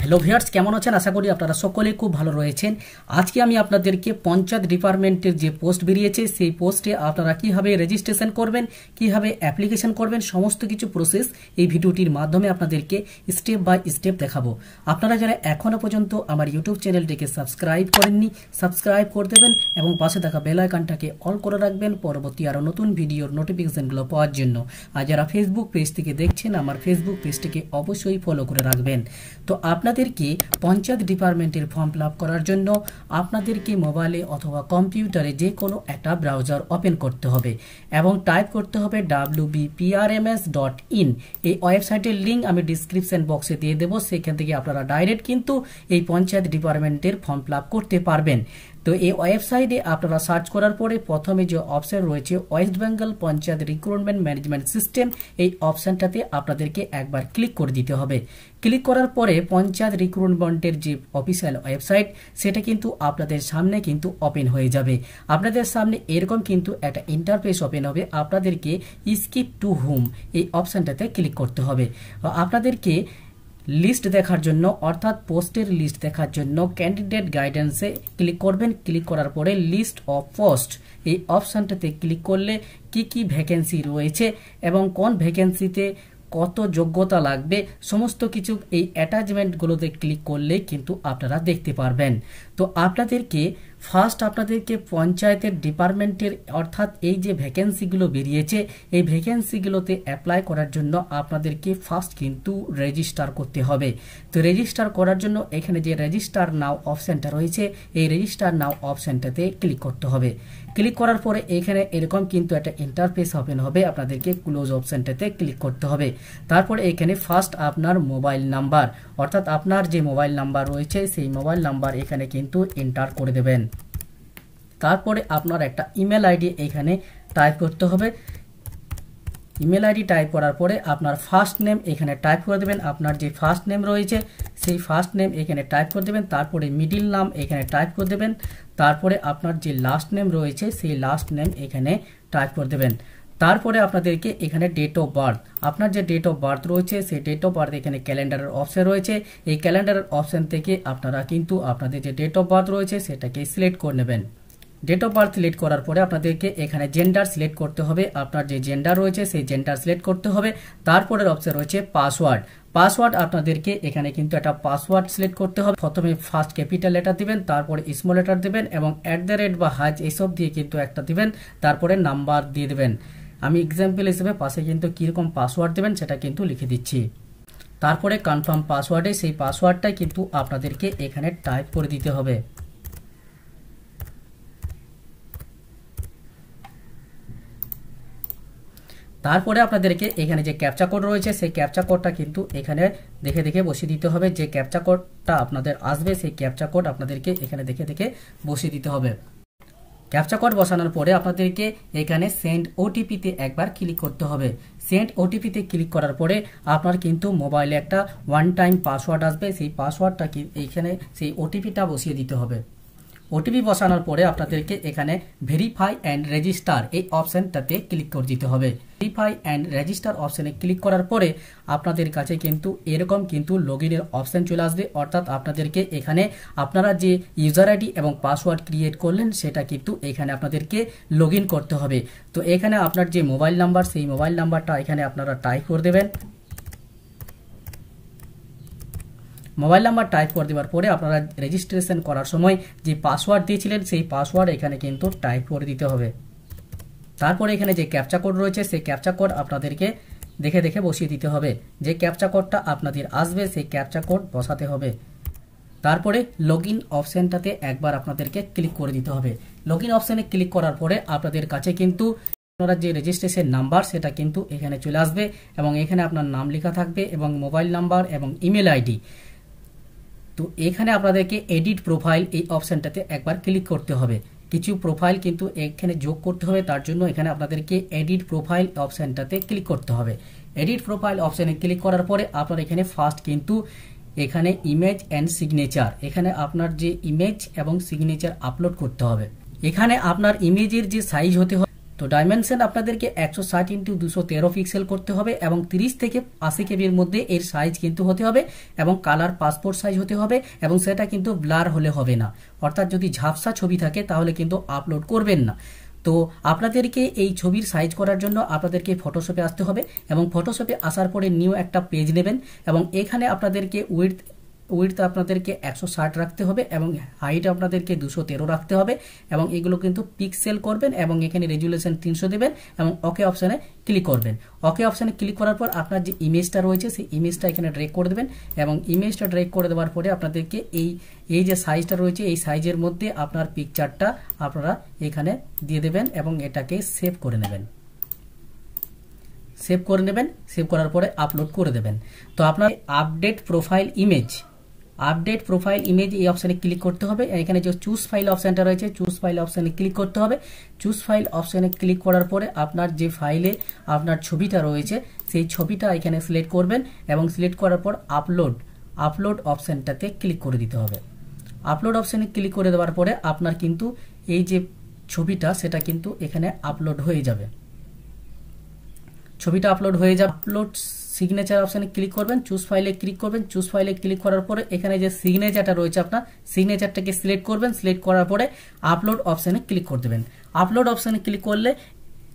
Hello viewers, কেমন আছেন? আশা করি আপনারা সকলে খুব ভালো রয়েছেন। আজকে আমি আপনাদেরকে পঞ্চায়েত ডিপার্টমেন্টের যে পোস্ট বেরিয়েছে সেই পোস্টে আপনারা কিভাবে রেজিস্ট্রেশন করবেন, কিভাবে অ্যাপ্লিকেশন করবেন, সমস্ত কিছু প্রসেস এই ভিডিওটির মাধ্যমে আপনাদেরকে স্টেপ বাই স্টেপ দেখাবো। আপনারা যারা এখনো পর্যন্ত আমার ইউটিউব চ্যানেলটিকে সাবস্ক্রাইব করেননি, সাবস্ক্রাইব করে দেবেন এবং পাশে থাকা বেল আইকনটাকে অল করে রাখবেন পরবর্তী আরও নতুন ভিডিওর নোটিফিকেশনগুলো পাওয়ার জন্য। আর যারা ফেসবুক পেজ থেকে দেখছেন, আমার ফেসবুক পেজটিকে অবশ্যই ফলো করে রাখবেন। তো আপনাদেরকে পঞ্চায়েত ডিপার্টমেন্টের ফর্ম ফিল আপ করার জন্য আপনাদেরকে মোবাইলে অথবা কম্পিউটারে যে কোনো একটা ব্রাউজার ওপেন করতে হবে এবং টাইপ করতে হবে wbprms.in। এই ওয়েবসাইটের লিঙ্ক আমি ডিসক্রিপশন বক্সে দিয়ে দেবো, সেখান থেকে আপনারা ডাইরেক্ট কিন্তু এই পঞ্চায়েত ডিপার্টমেন্টের ফর্ম ফিল আপ করতে পারবেন। তো এই ওয়েবসাইটে আপনারা সার্চ করার পরে প্রথমে যে অপশন রয়েছে West Bengal panchayat recruitment management system, এই অপশনটাতে আপনাদেরকে একবার ক্লিক করে দিতে হবে। ক্লিক করার পরে পঞ্চায়েত রিক্রুটমেন্টের যে অফিসিয়াল ওয়েবসাইট সেটা কিন্তু আপনাদের সামনে কিন্তু ওপেন হয়ে যাবে। আপনাদের সামনে এরকম কিন্তু একটা ইন্টারফেস ওপেন হবে। আপনাদেরকে স্কিপ টু হোম এই অপশনটাতে ক্লিক করতে হবে। আপনাদেরকে লিস্ট দেখার জন্য অর্থাৎ পোস্টের লিস্ট দেখার জন্য ক্যান্ডিডেট গাইডেন্সে ক্লিক করবেন। ক্লিক করার পরে লিস্ট অফ পোস্ট এই অপশানটাতে ক্লিক করলে কি কি ভ্যাকেন্সি রয়েছে এবং কোন ভ্যাকেন্সিতে কত যোগ্যতা লাগবে সমস্ত কিছু এই অ্যাটাচমেন্টগুলোতে ক্লিক করলে কিন্তু আপনারা দেখতে পারবেন। তো আপনাদেরকে পঞ্চায়েতের ডিপার্টমেন্টের অর্থাৎ এই যে ভ্যাকেন্সিগুলো বেরিয়েছে এই ভ্যাকেন্সিগুলোতে অ্যাপ্লাই করার জন্য আপনাদেরকে ফার্স্ট কিন্তু রেজিস্টার করতে হবে। তো রেজিস্টার করার জন্য এখানে যে রেজিস্টার নাও অপশানটা রয়েছে এই রেজিস্টার নাও অপশানটাতে ক্লিক করতে হবে। ক্লিক করার পরে এখানে এরকম কিন্তু একটা ইন্টারফেস ওপেন হবে। আপনাদেরকে ক্লোজ অপশানটাতে ক্লিক করতে হবে। তারপরে এখানে ফার্স্ট আপনার মোবাইল নাম্বার অর্থাৎ আপনার যে মোবাইল নাম্বার রয়েছে সেই মোবাইল নাম্বার এখানে কিন্তু এন্টার করে দেবেন। তারপরে আপনার একটা ইমেল আইডি এখানে টাইপ করতে হবে। ইমেল আইডি টাইপ করার পরে আপনার ফার্স্ট নেম এখানে টাইপ করে দেবেন। আপনার যে ফার্স্ট নেম রয়েছে সেই ফার্স্ট নেম এখানে টাইপ করে দেবেন। তারপরে মিডিল নাম এখানে টাইপ করে দেবেন। তারপরে আপনার যে লাস্ট নেম রয়েছে সেই লাস্ট নেম এখানে টাইপ করে দেবেন। তারপরে আপনাদেরকে এখানে ডেট অফ বার্থ, আপনার যে ডেট অফ বার্থ রয়েছে সেই ডেট অফ বার্থ এখানে ক্যালেন্ডারের অপশন রয়েছে। এই ক্যালেন্ডারের অপশন থেকে আপনারা কিন্তু আপনাদের যে ডেট অফ বার্থ রয়েছে সেটাকে সিলেক্ট করে নেবেন। ডেট অফ বার্থ সিলেক্ট করার পরে আপনাদেরকে এখানে জেন্ডার সিলেক্ট করতে হবে। আপনার যে জেন্ডার রয়েছে সেই জেন্ডার সিলেক্ট করতে হবে। তারপরের অপশন রয়েছে পাসওয়ার্ড আপনাদেরকে এখানে কিন্তু একটা পাসওয়ার্ড সিলেক্ট করতে হবে। প্রথমে ফার্স্ট ক্যাপিটাল লেটার দিবেন, তারপরে স্মল লেটার দিবেন এবং @ বা হাজ এইসব দিয়ে কিন্তু একটা দিবেন, তারপরে নাম্বার দিয়ে দেবেন। আমি এক্সাম্পল হিসেবে পাশে কিন্তু কীরকম পাসওয়ার্ড দেবেন সেটা কিন্তু লিখে দিচ্ছি। তারপরে কনফার্ম পাসওয়ার্ডে সেই পাসওয়ার্ডটাই কিন্তু আপনাদেরকে এখানে টাইপ করে দিতে হবে। তারপরে আপনাদেরকে এখানে যে ক্যাপচা কোড রয়েছে সেই ক্যাপচা কোডটা কিন্তু এখানে দেখে দেখে বসিয়ে দিতে হবে। যে ক্যাপচা কোডটা আপনাদের আসবে সেই ক্যাপচা কোড আপনাদেরকে এখানে দেখে দেখে বসিয়ে দিতে হবে। ক্যাপচা কোড বসানোর পরে আপনাদেরকে এখানে সেন্ড ওটিপিতে একবার ক্লিক করতে হবে। সেন্ড ওটিপিতে ক্লিক করার পরে আপনার কিন্তু মোবাইলে একটা ওয়ান টাইম পাসওয়ার্ড আসবে। সেই পাসওয়ার্ডটা এইখানে সেই ওটিপিটা বসিয়ে দিতে হবে। ওটিপি বসানোর পরে আপনাদেরকে এখানে ভেরিফাই অ্যান্ড রেজিস্টার এই অপশানটাতে ক্লিক করে দিতে হবে। ভেরিফাই অ্যান্ড রেজিস্টার অপশানে ক্লিক করার পরে আপনাদের কাছে কিন্তু এরকম কিন্তু লগইনের অপশান চলে আসবে। অর্থাৎ আপনাদেরকে এখানে আপনারা যে ইউজার আইডি এবং পাসওয়ার্ড ক্রিয়েট করলেন সেটা কিন্তু এখানে আপনাদেরকে লগ ইন করতে হবে। তো এখানে আপনার যে মোবাইল নাম্বার সেই মোবাইল নাম্বারটা এখানে আপনারা টাইপ করে দেবেন। মোবাইল নাম্বার টাইপ করে দেওয়ার পরে আপনারা রেজিস্ট্রেশন করার সময় যে পাসওয়ার্ড দিয়েছিলেন সেই পাসওয়ার্ড এখানে কিন্তু টাইপ করে দিতে হবে। তারপরে এখানে যে ক্যাপচা কোড রয়েছে সেই ক্যাপচা কোড আপনাদেরকে দেখে দেখে বসিয়ে দিতে হবে। যে ক্যাপচা কোডটা আপনাদের আসবে সেই ক্যাপচা কোড বসাতে হবে। তারপরে লগ ইন অপশানটাতে একবার আপনাদেরকে ক্লিক করে দিতে হবে। লগ ইন অপশানে ক্লিক করার পরে আপনাদের কাছে কিন্তু আপনারা যে রেজিস্ট্রেশন নাম্বার সেটা কিন্তু এখানে চলে আসবে এবং এখানে আপনার নাম লেখা থাকবে এবং মোবাইল নাম্বার এবং ইমেল আইডি। তো এখানে আপনাদেরকে এডিট প্রোফাইল এই অপশানটাতে একবার ক্লিক করতে হবে। কিছু প্রোফাইল কিন্তু এখানে যোগ করতে হবে, তার জন্য এখানে আপনাদেরকে এডিট প্রোফাইল অপশানটাতে ক্লিক করতে হবে। এডিট প্রোফাইল অপশানে ক্লিক করার পরে আপনার এখানে ফার্স্ট কিন্তু এখানে ইমেজ অ্যান্ড সিগনেচার, এখানে আপনার যে ইমেজ এবং সিগনেচার আপলোড করতে হবে। এখানে আপনার ইমেজের যে সাইজ হতে হবে তো ডাইমেনশন আপনাদেরকে 160x213 পিক্সেল করতে হবে এবং 30 থেকে 80 কেবির মধ্যে এর সাইজ কিন্তু হতে হবে এবং কালার পাসপোর্ট সাইজ হতে হবে এবং সেটা কিন্তু ব্লার হলে হবে না, অর্থাৎ যদি ঝাপসা ছবি থাকে তাহলে কিন্তু আপলোড করবেন না। তো আপনাদেরকে এই ছবির সাইজ করার জন্য আপনাদেরকে ফটোশপে আসতে হবে এবং ফটোশপে আসার পরে নিউ একটা পেজ নেবেন এবং এখানে আপনাদেরকে উইডথ আপনাদেরকে 160 রাখতে হবে এবং হাইট আপনাদেরকে 213 রাখতে হবে এবং এগুলো কিন্তু পিক্সেল করবেন এবং এখানে রেজুলেশন 300 দেবেন এবং ওকে অপশানে ক্লিক করবেন। ওকে অপশানে ক্লিক করার পর আপনার যে ইমেজটা রয়েছে সেই ইমেজটা এখানে ড্র্যাগ করে দেবেন এবং ইমেজটা ড্র্যাগ করে দেওয়ার পরে আপনাদেরকে এই যে সাইজটা রয়েছে এই সাইজের মধ্যে আপনার পিকচারটা আপনারা এখানে দিয়ে দেবেন এবং এটাকে সেভ করে নেবেন। সেভ করার পরে আপলোড করে দেবেন। তো আপনার আপডেট প্রোফাইল ইমেজ এই অপশানে ক্লিক করতে হবে। এখানে যে চুজ ফাইল অপশানটা রয়েছে চুজ ফাইল অপশানে ক্লিক করতে হবে। চুজ ফাইল অপশানে ক্লিক করার পরে আপনার যে ফাইলে আপনার ছবিটা রয়েছে সেই ছবিটা এখানে সিলেক্ট করবেন এবং সিলেক্ট করার পর আপলোড অপশানটাতে ক্লিক করে দিতে হবে। আপলোড অপশানে ক্লিক করে দেওয়ার পরে আপনার কিন্তু এই যে ছবিটা সেটা কিন্তু এখানে আপলোড হয়ে যাবে। আপলোড সিগনেচার অপশানে ক্লিক করবেন, চুজ ফাইলে ক্লিক করবেন। চুজ ফাইলে ক্লিক করার পরে এখানে যে সিগনেচারটা রয়েছে আপনার সিগনেচারটাকে সিলেক্ট করবেন। সিলেক্ট করার পরে আপলোড অপশানে ক্লিক করে দেবেন। আপলোড অপশানে ক্লিক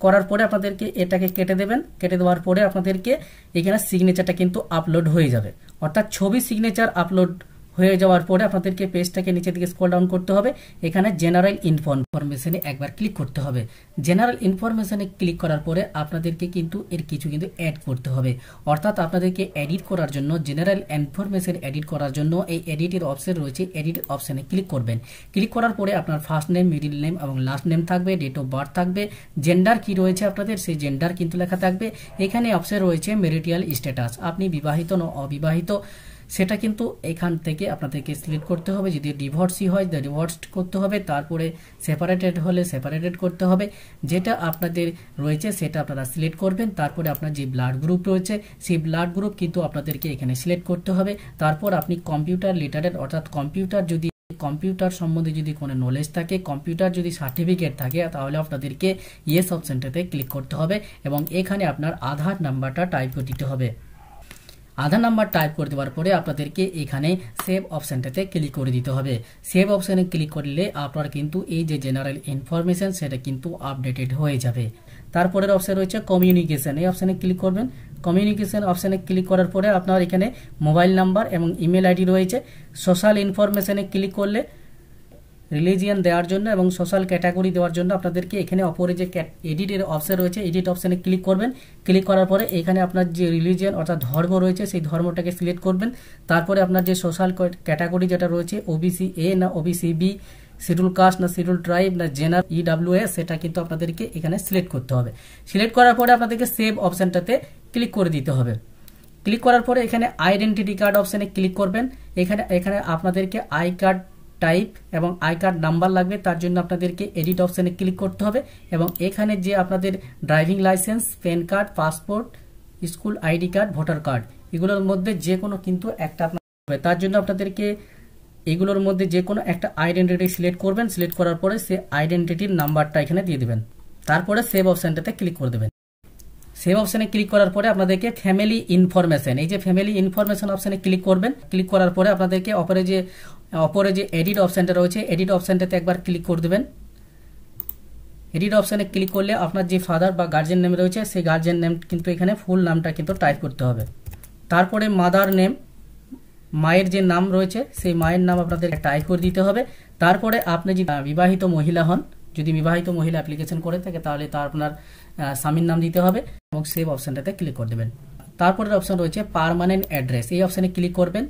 করার পরে আপনাদেরকে এটাকে কেটে দেবেন। কেটে দেওয়ার পরে আপনাদেরকে এখানে সিগনেচারটা কিন্তু আপলোড হয়ে যাবে, অর্থাৎ ছবি সিগনেচার আপলোড হয়ে যাওয়ার পরে আপনাদেরকে পেজটাকে নিচের দিকে স্ক্রল ডাউন করতে হবে। এখানে জেনারেল ইনফরমেশনে একবার ক্লিক করতে হবে। জেনারেল ইনফরমেশনে ক্লিক করার পরে আপনাদেরকে কিন্তু এর কিছু কিন্তু অ্যাড করতে হবে, অর্থাৎ আপনাদেরকে এডিট করার জন্য জেনারেল ইনফরমেশন এডিট করার জন্য এই এডিটের অপশন রয়েছে, এডিট অপশনে ক্লিক করবেন। ক্লিক করার পরে আপনার ফার্স্ট নেম, মিডিল নেম এবং লাস্ট নেম থাকবে, ডেট অফ বার্থ থাকবে, জেন্ডার কি রয়েছে আপনাদের সেই জেন্ডার কিন্তু লেখা থাকবে। এখানে অপশন রয়েছে ম্যারিটাল স্ট্যাটাস, আপনি বিবাহিত না অবিবাহিত সেটা কিন্তু এখান থেকে আপনাদেরকে সিলেক্ট করতে হবে। যদি ডিভোর্সি হয় ডিভোর্সড করতে হবে, তারপরে সেপারেটেড হলে সেপারেটেড করতে হবে। যেটা আপনাদের রয়েছে সেটা আপনারা সিলেক্ট করবেন। তারপরে আপনার যে ব্লাড গ্রুপ রয়েছে সেই ব্লাড গ্রুপ কিন্তু আপনাদেরকে এখানে সিলেক্ট করতে হবে। তারপর আপনি কম্পিউটার লিটারেট, অর্থাৎ কম্পিউটার সম্বন্ধে যদি কোনো নলেজ থাকে, কম্পিউটার যদি সার্টিফিকেট থাকে তাহলে আপনাদেরকে ইয়েস অপশনটাতে ক্লিক করতে হবে এবং এখানে আপনার আধার নাম্বারটা টাইপ করে দিতে হবে। আধার নাম্বার টাইপ করে দেওয়ার পরে আপনাদেরকে এখানে সেভ অপশানটাতে ক্লিক করে দিতে হবে। সেভ অপশানে ক্লিক করলে আপনার কিন্তু এই যে জেনারেল ইনফরমেশন সেটা কিন্তু আপডেটেড হয়ে যাবে। তারপরের অপশান রয়েছে কমিউনিকেশন, এই অপশানে ক্লিক করবেন। কমিউনিকেশন অপশানে ক্লিক করার পরে আপনার এখানে মোবাইল নাম্বার এবং ইমেল আইডি রয়েছে। সোশ্যাল ইনফরমেশনে ক্লিক করলে রিলিজিয়ান দেওয়ার জন্য এবং সোশ্যাল ক্যাটাগরি দেওয়ার জন্য আপনাদেরকে এখানে অপরে যে এডিটের অপশন রয়েছে এডিট অপশানে ক্লিক করবেন। ক্লিক করার পরে এখানে আপনার যে রিলিজিয়ান অর্থাৎ ধর্ম রয়েছে সেই ধর্মটাকে সিলেক্ট করবেন। তারপরে আপনার যে সোশ্যাল ক্যাটাগরি যেটা রয়েছে ওবিসি এ না ওবিসি বি, শিডিউল কাস্ট না শিডিউল ট্রাইব না জেনার ইডব্লিউএস সেটা কিন্তু আপনাদেরকে এখানে সিলেক্ট করতে হবে। সিলেক্ট করার পরে আপনাদেরকে সেভ অপশানটাতে ক্লিক করে দিতে হবে। ক্লিক করার পরে এখানে আইডেন্টিটি কার্ড অপশানে ক্লিক করবেন। এখানে আপনাদেরকে আই কার্ড টাইপ এবং আই কার্ড নাম্বার লাগবে, তার জন্য আপনাদেরকে এডিট অপশানে ক্লিক করতে হবে এবং এখানে যে আপনাদের driving licence, pan card, passport, school ID card, voter card এগুলোর মধ্যে যে কোনো কিন্তু একটা আপনার হবে, তার জন্য আপনাদেরকে এগুলোর মধ্যে যে কোনো একটা আইডেন্টিটি সিলেক্ট করবেন। সিলেক্ট করার পরে সে আইডেন্টিটির নাম্বারটা এখানে দিয়ে দেবেন। তারপরে সেভ অপশানটাতে ক্লিক করে দেবেন। সেভ অপশানে ক্লিক করার পরে আপনাদেরকে ফ্যামিলি ইনফরমেশন, এই যে ফ্যামিলি ইনফরমেশন অপশানে ক্লিক করবেন। ক্লিক করার পরে আপনাদেরকে অপরে যে এডিট অপশানটা রয়েছে এডিট অপশানটাতে একবার ক্লিক করে দেবেন। এডিট অপশানে ক্লিক করলে আপনার যে ফাদার বা গার্জিয়ান নেম রয়েছে সেই গার্জিয়ান নেম কিন্তু এখানে ফুল নামটা কিন্তু টাইপ করতে হবে। তারপরে মাদার নেম, মায়ের যে নাম রয়েছে সেই মায়ের নাম আপনাদের টাইপ করে দিতে হবে। তারপরে আপনি যদি বিবাহিত মহিলা হন, যদি বিবাহিত মহিলা অ্যাপ্লিকেশন করে থাকে তাহলে তার আপনার স্বামীর নাম দিতে হবে এবং সেভ অপশানটাতে ক্লিক করে দেবেন। তারপরে অপশান রয়েছে পার্মানেন্ট অ্যাড্রেস, এই অপশানে ক্লিক করবেন।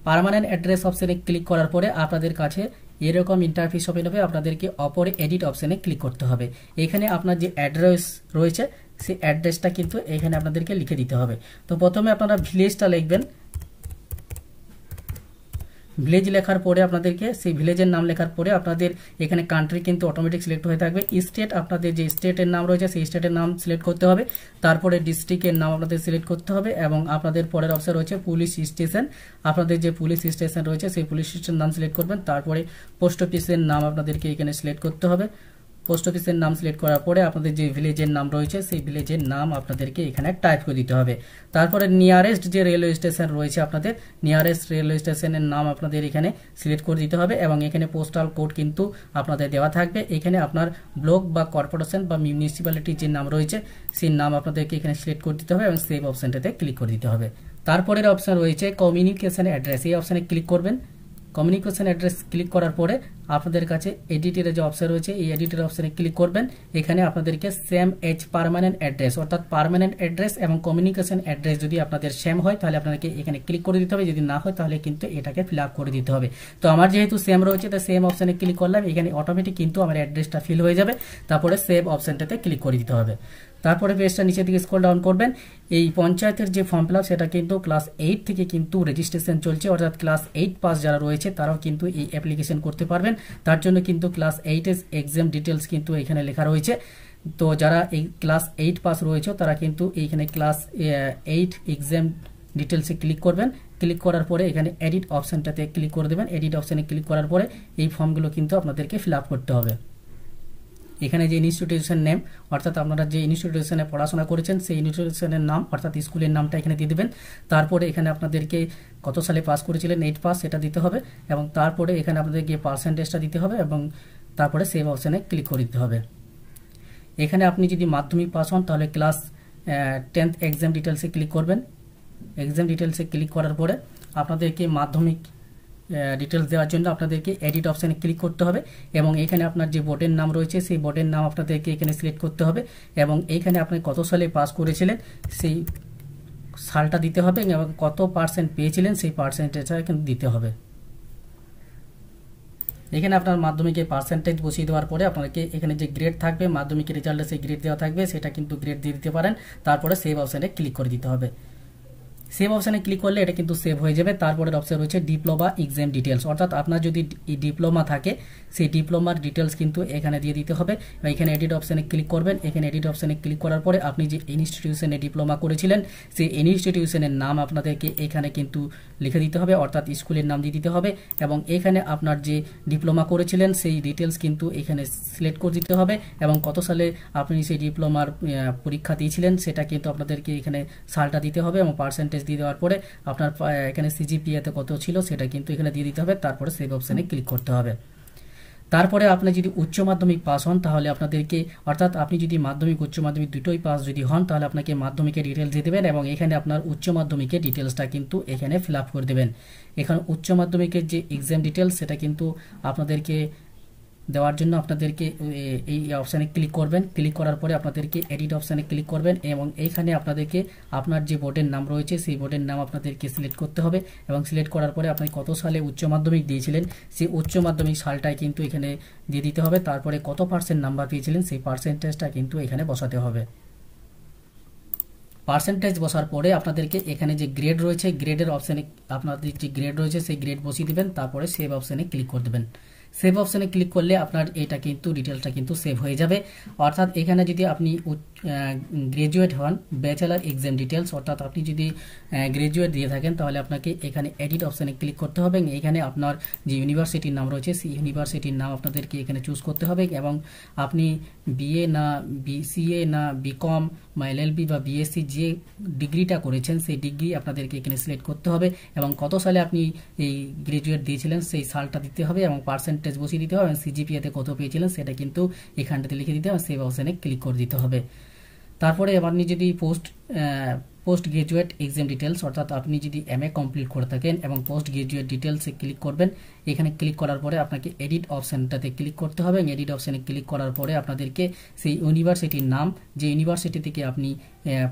পার্মানেন্ট অ্যাড্রেস অপশানে ক্লিক করার পরে আপনাদের কাছে এরকম ইন্টারফেস ওপেন হবে। আপনাদেরকে অপরে এডিট অপশানে ক্লিক করতে হবে। এখানে আপনার যে অ্যাড্রেস রয়েছে সেই অ্যাড্রেসটা কিন্তু এখানে আপনাদেরকে লিখে দিতে হবে। তো প্রথমে আপনারা ভিলেজটা লিখবেন। ভিলেজ লেখার পরে আপনাদেরকে সেই ভিলেজের নাম লেখার পরে আপনাদের এখানে কান্ট্রি কিন্তু অটোমেটিক সিলেক্ট হয়ে থাকবে। স্টেট, আপনাদের যে স্টেটের নাম রয়েছে সেই স্টেটের নাম সিলেক্ট করতে হবে। তারপরে ডিস্ট্রিক্টের নাম আপনাদের সিলেক্ট করতে হবে এবং আপনাদের পরের অপশন রয়েছে পুলিশ স্টেশন, আপনাদের যে পুলিশ স্টেশন রয়েছে সেই পুলিশ স্টেশনের নাম সিলেক্ট করবেন। তারপরে পোস্ট অফিসের নাম আপনাদেরকে এখানে সিলেক্ট করতে হবে। পোস্ট অফিসের নাম সিলেক্ট করার পরে আপনাদের যে ভিলেজের নাম রয়েছে সেই ভিলেজের নাম আপনাদেরকে এখানে টাইপ করে দিতে হবে। তারপরে নিয়ারেস্ট যে রেলওয়ে স্টেশন রয়েছে আপনাদের নিয়ারেস্ট রেলওয়ে স্টেশনের নাম আপনাদের এখানে সিলেক্ট করে দিতে হবে এবং এখানে পোস্টাল কোড কিন্তু আপনাদের দেওয়া থাকবে। এখানে আপনার ব্লক বা কর্পোরেশন বা মিউনিসিপ্যালিটির যে নাম রয়েছে সেই নাম আপনাদেরকে এখানে সিলেক্ট করে দিতে হবে এবং সেভ অপশনটাতে ক্লিক করে দিতে হবে। তারপরের অপশন রয়েছে কমিউনিকেশন অ্যাড্রেস, এই অপশানে ক্লিক করবেন। কমিউনিকেশন অ্যাড্রেস ক্লিক করার পরে আপনাদের কাছে এডিটের যে অপশন রয়েছে এই এডিটের অপশানে ক্লিক করবেন। এখানে আপনাদেরকে সেম এজ পার্মানেন্ট অ্যাড্রেস অর্থাৎ পার্মানেন্ট অ্যাড্রেস এবং কমিউনিকেশন অ্যাড্রেস যদি আপনাদের সেম হয় তাহলে আপনাদেরকে এখানে ক্লিক করে দিতে হবে, যদি না হয় তাহলে কিন্তু এটাকে ফিল আপ করে দিতে হবে। তো আমার যেহেতু সেম রয়েছে তাই সেম অপশানে ক্লিক করলাম, এখানে অটোমেটিক কিন্তু আমার অ্যাড্রেসটা ফিল হয়ে যাবে। তারপরে সেভ অপশানটাতে ক্লিক করে দিতে হবে। তারপরে পেজটা নিচের দিকে স্ক্রল ডাউন করবেন। এই পঞ্চায়েতের যে ফর্ম ফিল আপ সেটা কিন্তু ক্লাস 8 থেকে কিন্তু রেজিস্ট্রেশন চলছে, অর্থাৎ ক্লাস 8 পাস যারা রয়েছে তারাও কিন্তু এই অ্যাপ্লিকেশন করতে পারবেন। তার জন্য কিন্তু ক্লাস 8 এর এক্সাম ডিটেলস কিন্তু এখানে লেখা রয়েছে। তো যারা এই ক্লাস 8 পাস রয়েছে তারা কিন্তু এইখানে ক্লাস 8 এক্সাম ডিটেলসে ক্লিক করবেন। ক্লিক করার পরে এখানে এডিট অপশানটাতে ক্লিক করে দেবেন। এডিট অপশানে ক্লিক করার পরে এই ফর্মগুলো কিন্তু আপনাদেরকে ফিল আপ করতে হবে। এখানে যে ইনস্টিটিউশন নেম অর্থাৎ আপনারা যে ইনস্টিটিউশনে পড়াশোনা করেছেন সেই ইনস্টিটিউশনের নাম অর্থাৎ স্কুলের নামটা এখানে দিয়ে দেবেন। তারপরে এখানে আপনাদেরকে কত সালে পাস করেছিলেন 8 পাস সেটা দিতে হবে এবং তারপরে এখানে আপনাদেরকে পার্সেন্টেজটা দিতে হবে এবং তারপরে সেভ অপশানে ক্লিক করে দিতে হবে। এখানে আপনি যদি মাধ্যমিক পাস হন তাহলে ক্লাস 10th এক্সাম ডিটেলসে ক্লিক করবেন। এক্সাম ডিটেলসে ক্লিক করার পরে আপনাদেরকে মাধ্যমিক ডিটেলস দেওয়ার জন্য আপনাদেরকে এডিট অপশানে ক্লিক করতে হবে এবং এখানে আপনার যে বোর্ডের নাম রয়েছে সেই বোর্ডের নাম আপনাদেরকে এখানে সিলেক্ট করতে হবে এবং এইখানে আপনি কত সালে পাস করেছিলেন সেই সালটা দিতে হবে এবং কত পার্সেন্ট পেয়েছিলেন সেই পার্সেন্টেজটা কিন্তু দিতে হবে। এখানে আপনার মাধ্যমিকের পার্সেন্টেজ বসিয়ে দেওয়ার পরে আপনাকে এখানে যে গ্রেড থাকবে মাধ্যমিকের রেজাল্টে সেই গ্রেড দেওয়া থাকবে সেটা কিন্তু গ্রেড দিয়ে দিতে পারেন। তারপরে সেভ অপশানে ক্লিক করে দিতে হবে। সেভ অপশানে ক্লিক করলে এটা কিন্তু সেভ হয়ে যাবে। তারপরের অপশন রয়েছে ডিপ্লোমা এক্সাম ডিটেলস, অর্থাৎ আপনার যদি ডিপ্লোমা থাকে সেই ডিপ্লোমার ডিটেলস কিন্তু এখানে দিয়ে দিতে হবে। এখানে এডিট অপশানে ক্লিক করবেন। এখানে এডিট অপশানে ক্লিক করার পরে আপনি যে ইনস্টিটিউশনে ডিপ্লোমা করেছিলেন সেই ইনস্টিটিউশনের নাম আপনাদেরকে এখানে কিন্তু লিখে দিতে হবে, অর্থাৎ স্কুলের নাম দিয়ে দিতে হবে এবং এখানে আপনার যে ডিপ্লোমা করেছিলেন সেই ডিটেলস কিন্তু এখানে সিলেক্ট করে দিতে হবে এবং কত সালে আপনি সেই ডিপ্লোমার পরীক্ষা দিয়েছিলেন সেটা কিন্তু আপনাদেরকে এখানে সালটা দিতে হবে এবং পার্সেন্টেজ দিয়ে দেওয়ার পরে আপনার এখানে সিজিপিএতে কত ছিল সেটা কিন্তু এখানে দিয়ে দিতে হবে। তারপরে সেভ অপশানে ক্লিক করতে হবে। তারপরে আপনি যদি উচ্চ মাধ্যমিক পাস হন তাহলে আপনাদেরকে অর্থাৎ আপনি যদি মাধ্যমিক উচ্চ মাধ্যমিক দুটোই পাস যদি হন তাহলে আপনাকে মাধ্যমিকের ডিটেলস দিয়ে দেবেন এবং এখানে আপনার উচ্চ মাধ্যমিকের ডিটেলসটা কিন্তু এখানে ফিল আপ করে দেবেন। এখানে উচ্চ মাধ্যমিকের যে এক্সাম ডিটেলস সেটা কিন্তু আপনাদেরকে দেওয়ার জন্য আপনাদেরকে এই অপশানে ক্লিক করবেন। ক্লিক করার পরে আপনাদেরকে এডিট অপশানে ক্লিক করবেন এবং এইখানে আপনাদেরকে আপনার যে বোর্ডের নাম রয়েছে সেই বোর্ডের নাম আপনাদেরকে সিলেক্ট করতে হবে এবং সিলেক্ট করার পরে আপনি কত সালে উচ্চ মাধ্যমিক দিয়েছিলেন সেই উচ্চ মাধ্যমিক সালটাই কিন্তু এখানে দিয়ে দিতে হবে। তারপরে কত পার্সেন্ট নাম্বার পেয়েছিলেন সেই পার্সেন্টেজটা কিন্তু এখানে বসাতে হবে। পার্সেন্টেজ বসার পরে আপনাদেরকে এখানে যে গ্রেড রয়েছে গ্রেডের অপশানে আপনাদের যে গ্রেড রয়েছে সেই গ্রেড বসিয়ে দেবেন। তারপরে সেভ অপশানে ক্লিক করে দেবেন। সেভ অপশানে ক্লিক করলে আপনার এটা কিন্তু ডিটেলসটা কিন্তু সেভ হয়ে যাবে। অর্থাৎ এখানে যদি আপনি গ্রাজুয়েট হন ব্যাচেলার এক্সাম ডিটেলস অর্থাৎ আপনি যদি গ্রাজুয়েট দিয়ে থাকেন তাহলে আপনাকে এখানে এডিট অপশানে ক্লিক করতে হবে। এখানে আপনার যে ইউনিভার্সিটির নাম রয়েছে সেই ইউনিভার্সিটির নাম আপনাদেরকে এখানে চুজ করতে হবে এবং আপনি বিএ না বিসিএ না বিকম বা এলএলবি বা বিএসসি যে ডিগ্রিটা করেছেন সেই ডিগ্রি আপনাদেরকে এখানে সিলেক্ট করতে হবে এবং কত সালে আপনি এই গ্রাজুয়েট দিয়েছিলেন সেই সালটা দিতে হবে এবং পার্সেন্টেজ বসিয়ে দিতে হবে এবং সিজিপিএতে কত পেয়েছিলেন সেটা কিন্তু এখানটাতে লিখে দিতে হবে। সেভ অপশানে ক্লিক করে দিতে হবে। তারপরে আপনি যদি পোস্ট গ্রাজুয়েট এক্সাম ডিটেলস অর্থাৎ আপনি যদি এমএ কমপ্লিট করে থাকেন এবং পোস্ট গ্রাজুয়েট ডিটেলসে ক্লিক করবেন। এখানে ক্লিক করার পরে আপনাকে এডিট অপশানটাতে ক্লিক করতে হবে এবং এডিট অপশানে ক্লিক করার পরে আপনাদেরকে সেই ইউনিভার্সিটির নাম যে ইউনিভার্সিটি থেকে আপনি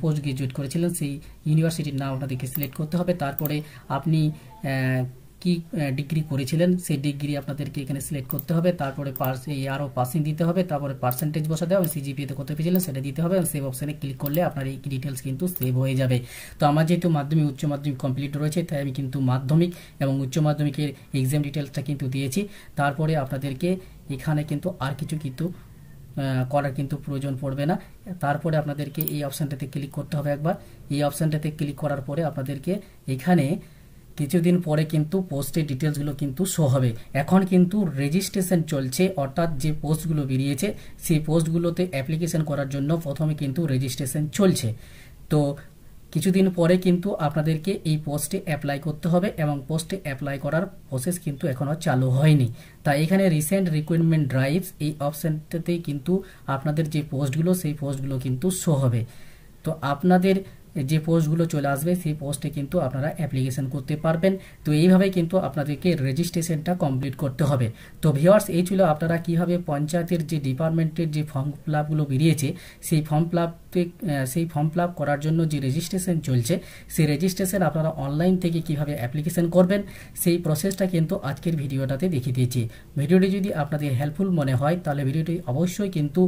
পোস্ট গ্রাজুয়েট করেছিলেন সেই ইউনিভার্সিটির নাম আপনাদেরকে সিলেক্ট করতে হবে। তারপরে আপনি কি ডিগ্রি করেছিলেন সেই ডিগ্রি আপনাদেরকে এখানে সিলেক্ট করতে হবে। তারপরে আরও পাসিং দিতে হবে। তারপরে পার্সেন্টেজ বসাতে হবে, সিজিপিএতে কত পেয়েছিলেন সেটা দিতে হবে এবং সেভ অপশানে ক্লিক করলে আপনার এই ডিটেলস কিন্তু সেভ হয়ে যাবে। তো আমার যেহেতু মাধ্যমিক উচ্চ মাধ্যমিক কমপ্লিট রয়েছে তাই আমি কিন্তু মাধ্যমিক এবং উচ্চ মাধ্যমিকের এক্সাম ডিটেলসটা কিন্তু দিয়েছি। তারপরে আপনাদেরকে এখানে কিন্তু আর কিছু কিন্তু করার কিন্তু প্রয়োজন পড়বে না। তারপরে আপনাদেরকে এই অপশানটাতে ক্লিক করতে হবে একবার। এই অপশানটাতে ক্লিক করার পরে আপনাদেরকে এখানে কিছুদিন পরে কিন্তু পোস্টের ডিটেলসগুলো কিন্তু শো হবে। এখন কিন্তু রেজিস্ট্রেশন চলছে, অর্থাৎ যে পোস্টগুলো বেরিয়েছে সেই পোস্টগুলোতে অ্যাপ্লিকেশন করার জন্য প্রথমে কিন্তু রেজিস্ট্রেশন চলছে। তো কিছুদিন পরে কিন্তু আপনাদেরকে এই পোস্টে অ্যাপ্লাই করতে হবে এবং পোস্টে অ্যাপ্লাই করার প্রসেস কিন্তু এখনও চালু হয়নি। তাই এখানে রিসেন্ট রিক্রুটমেন্ট ড্রাইভস এই অপশানটাতেই কিন্তু আপনাদের যে পোস্টগুলো সেই পোস্টগুলো কিন্তু শো হবে। তো আপনাদের যে পোস্টগুলো চলে আসবে সেই পোস্টে কিন্তু আপনারা অ্যাপ্লিকেশন করতে পারবেন। তো এইভাবে কিন্তু আপনাদেরকে রেজিস্ট্রেশনটা কমপ্লিট করতে হবে। তো ভিউয়ার্স, এই ছিল আপনারা কিভাবে পঞ্চায়েতের যে ডিপার্টমেন্টের যে ফর্ম ফিল আপগুলো বেরিয়েছে সেই ফর্ম ফিল আপ করার জন্য যে রেজিস্ট্রেশন চলছে সেই রেজিস্ট্রেশন আপনারা অনলাইন থেকে কিভাবে অ্যাপ্লিকেশন করবেন সেই প্রসেসটা কিন্তু আজকের ভিডিওটাতে দেখিয়ে দিয়েছি। ভিডিওটি যদি আপনাদের হেল্পফুল মনে হয় তাহলে ভিডিওটি অবশ্যই কিন্তু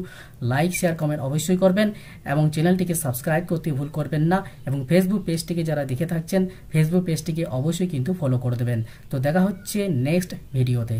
লাইক শেয়ার কমেন্ট অবশ্যই করবেন এবং চ্যানেলটিকে সাবস্ক্রাইব করতে ভুল করবেন না, এবং ফেসবুক পেজটিকে যারা দেখে থাকছেন ফেসবুক পেজটিকে অবশ্যই কিন্তু ফলো করে দেবেন। তো দেখা হচ্ছে নেক্সট ভিডিওতে।